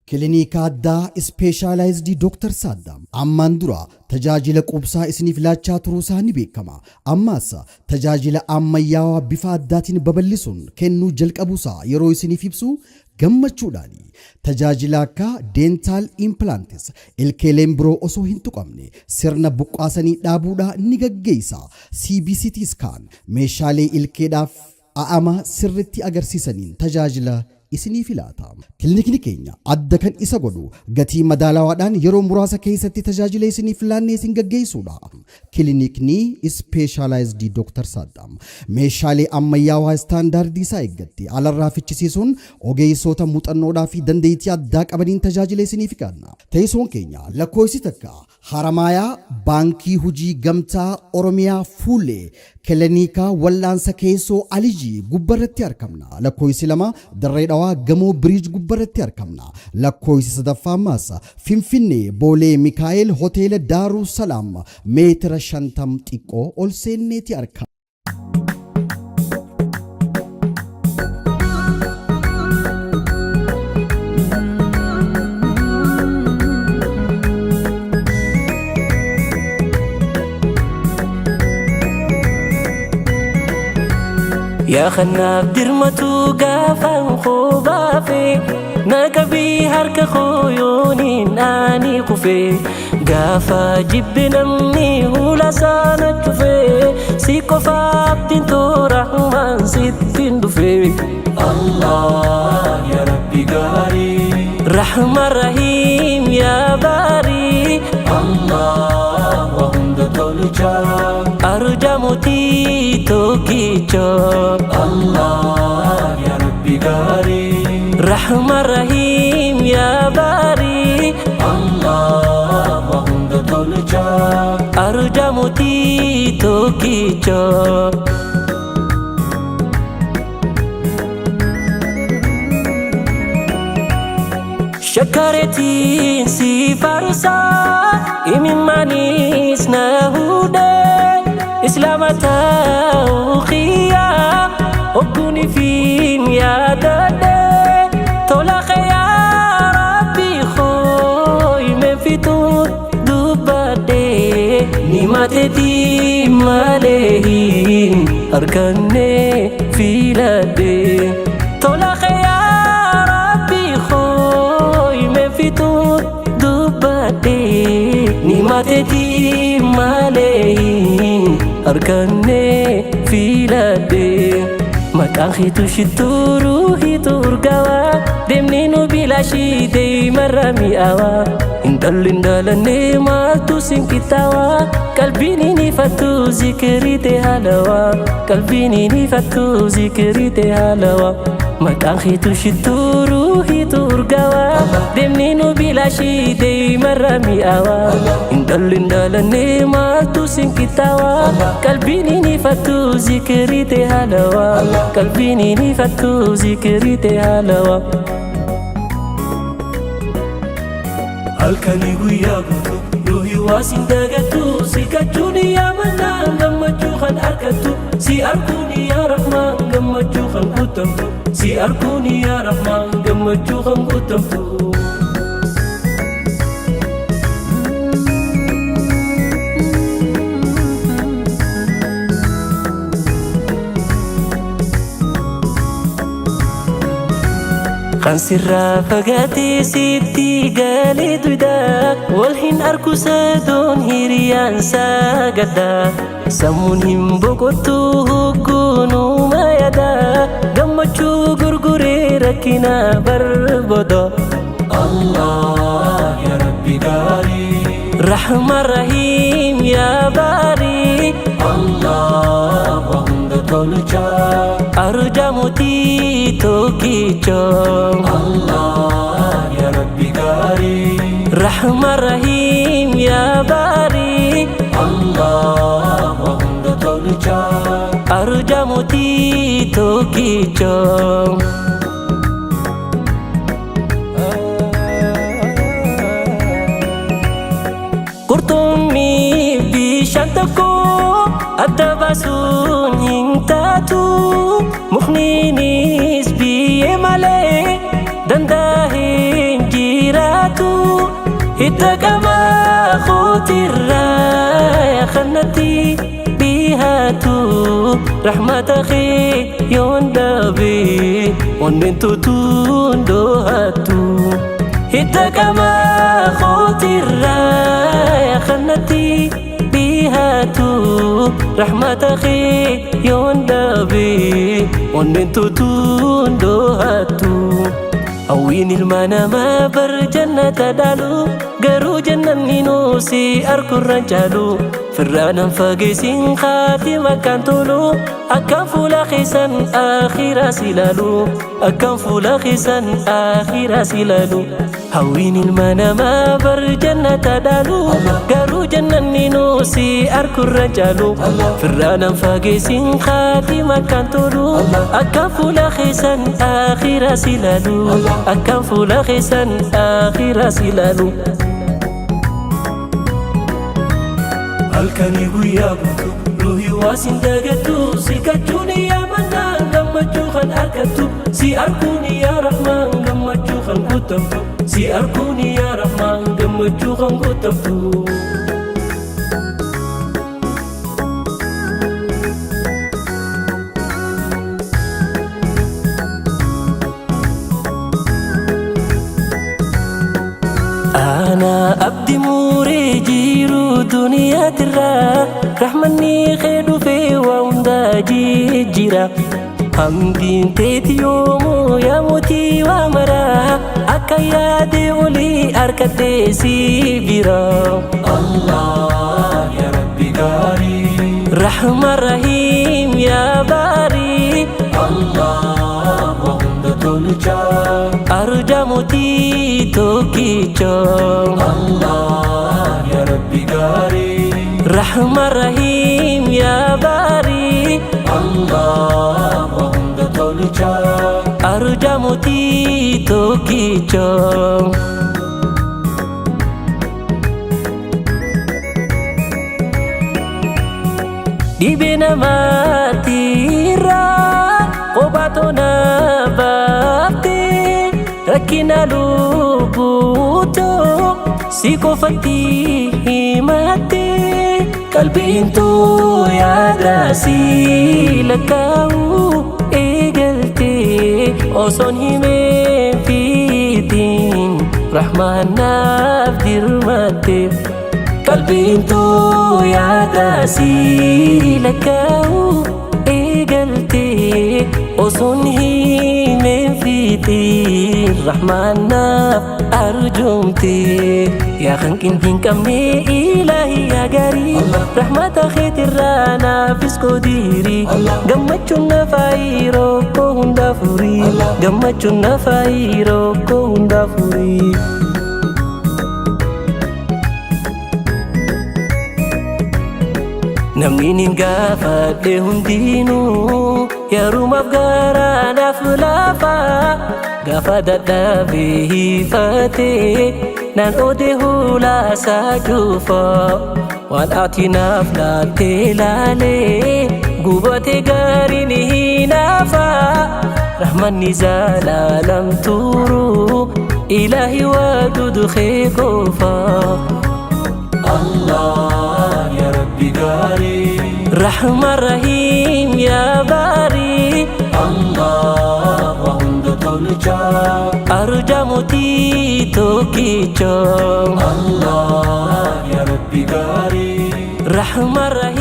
كلينيكا دا سبيشالايزد دكتور صادام أمان درا تجاجل قبصا اسنيف لاچا تروساني بيكما أماسا تجاجل أمياوا بفاداتين ببلسون كنو جلق أبوسا يرو اسنيف يبسو gammachuudhaani tajaajila akka dental implants ilkeeleen biroo osoo hin tuqamne sirna buqqaasanii dhaabuudha ni gaggeessa CBCT scan meeshaalee ilkeedhaaf a'ama sirritti agarsiisaniin tajaajila isinii filata klinikni keenya adda kan isa godhu gatii madaalawaadhaan yeroo muraasa keessatti tajaajila isinii filanne isin gaggeessuudha klinikni specialized Dr. Saddam meeshaalee ammayyaawaa standardii isaa eeggatti alarraa fichisiisuun ogeessota muuxannoodhaa fi dandeettii addaa qabaniin tajaajila isinii fikanna teessoon keenya lakkoofsi takka Haramaayaa baankii hujii gamtaa Oromiyaa Fuulee klinika wallaansa keessoo Alijii gubbarratti argamna lakkoofsi lama Dirreedhawaa gamoo biriij gubbarratti argamna lakkoofsi sadaffaa maasa Finfinnee Boolee Mikaa'el hoteela Daaruu Salaam meetira 50 xiqqoo ol seenneeti argama يا خناف درمتو قافا خوبافي ناكبي هرك خويوني ناني كفي قافا جب نمني ولا سانة تفي سيكو فابتين تو رحمن ستين دفي الله يا ربي قاري رحمة رحيم يا باري الله وهم دولجا أرجمتي توكيجا الله يا ربي قاري رحمة رحيم يا باري الله وهم دولجا أرجمتي توكيجا شكرتين سي فرسا إمين مانيس نهودي إسلامتا وخيا وكوني فين يا دادي طلاق يا ربي خوي مفتون دوبادي نيماتي مالهين أركني في لدي طلاق يا ربي خوي مفتون دوبادي نيماتي مالهين أركني في لدي مكان خيتو شتو روحي ترقوا دمنينو بلا شي دي مرمي أوا اندل نيما توسين كتاوا قلبيني نفتو ذكري تهالوا قلبيني نفتو ذكري تهالوا مكان خيتو شتو روحي ترقوا دمنينو بلا شي دي مرمي أوا اندل نيما توسين كتاوا قلبيني نفتو ذكري تهالوا قلبيني نفتو ذكري تهالوا Alkani guyyaa guutuu ruuhi waasin dagattu si kachuun yaa mannaan gammachuu kan argattu si arguun yaa rahmaan gammachuu kan guutamtu si arguun yaa rahmaan gammachuu kan guutamtu. kan sirraa fagaatee sitti galee duydaa walhin arkusadoon hiriyaan saagaddaa sammuun hin boqottu hogguunuma yadaa gammachuu gurguree rakkina barbada Allah ya Rabbi gaarii rahma rahiim yaa baarii Allah wahunda tolchaa أرجمتي توكيجا الله يا ربي قاري رحمة رحيم يا باري الله وهم دولجا أرجمتي توكيجا قرطمي بشانتكو الدباسون هنتاتو مخنينيس بيه مالي دنداهين جي dhiyaatu hidda qamaa kootirraa kannatti dhiyaatu rahmata kee yoon dhabe onneen tuutuun doohattu hidda qamaa kootirraa kannatti dhiyaatu rahmata kee yoon dhabe onneen tuutuun doohattu hawwiin ilma namaa bar jannata dhaalu garuu jannanni nuusi arkurran caalu firraanan fageessin khaatima kan tolu akkam fuula keessan akhiras ilaalu akkam fuula keessan akhiras ilaalu hawwiin ilma namaa bar jannata dhaalu garuu jannanni nuusi arkurran caalu firraanan fageessin khaatima kan tolu akkam fuula keessan akhiras ilaalu akkam fuula keessan akhiras ilaalu halkanii guyyaa guutuu ruuhii waasin dagattu silkachuun yaamannaa gammachuu kan argattu si arguun yaa rahmaan gammachuu kan guutamtu si arguun yaa rahmaan gammachuu kan guutamtu أنا أبدي موري جيرو دنيا ترى رحمني خير في ونداجي جيرا همدين تيت يومو يا موتي وامرا أكايا دي أولي أركتي سيبيرا الله يا ربي قاري رحمة رحيم يا باري الله وهند تلجا أرجع موتي توكيجو الله يا ربي قاري رحمة رحيم يا باري الله وهند تلجا أرجع موتي توكيجو ديبنا ماتيرا قباتنا بابتي ركنا لبوتو سيكو فتي ماتي قلبي انتو يا داسي لكاو ايقلتي اوصون همين في دين رحمن نافدر ماتي قلبي انتو يا داسي لكاو ايقلتي وصنهي من فيتي الرحمن أرجمتي يا خنكين فين كمني إلهي يا قريب رحمة خيت الرانا فيسكو ديري قمتشنا فايرو كون دافوري قمتشنا فايرو كون دافوري namni nin gaafadhe hundinuu yerumaaf garaanaaf laafa gaafa dadhabee hiifatee naan ode hulaasaa cufa waan ati naaf laattee laalee gubate gaariin hinaafa rahmanni zalaalam turu ilaahi waadudu kee qofa Allah ya Rabbi Gari Rahman Rahim ya Bari Allah wa hunda tolcha Arja muti tokicho Allah ya Rabbi Gari Rahman Rahim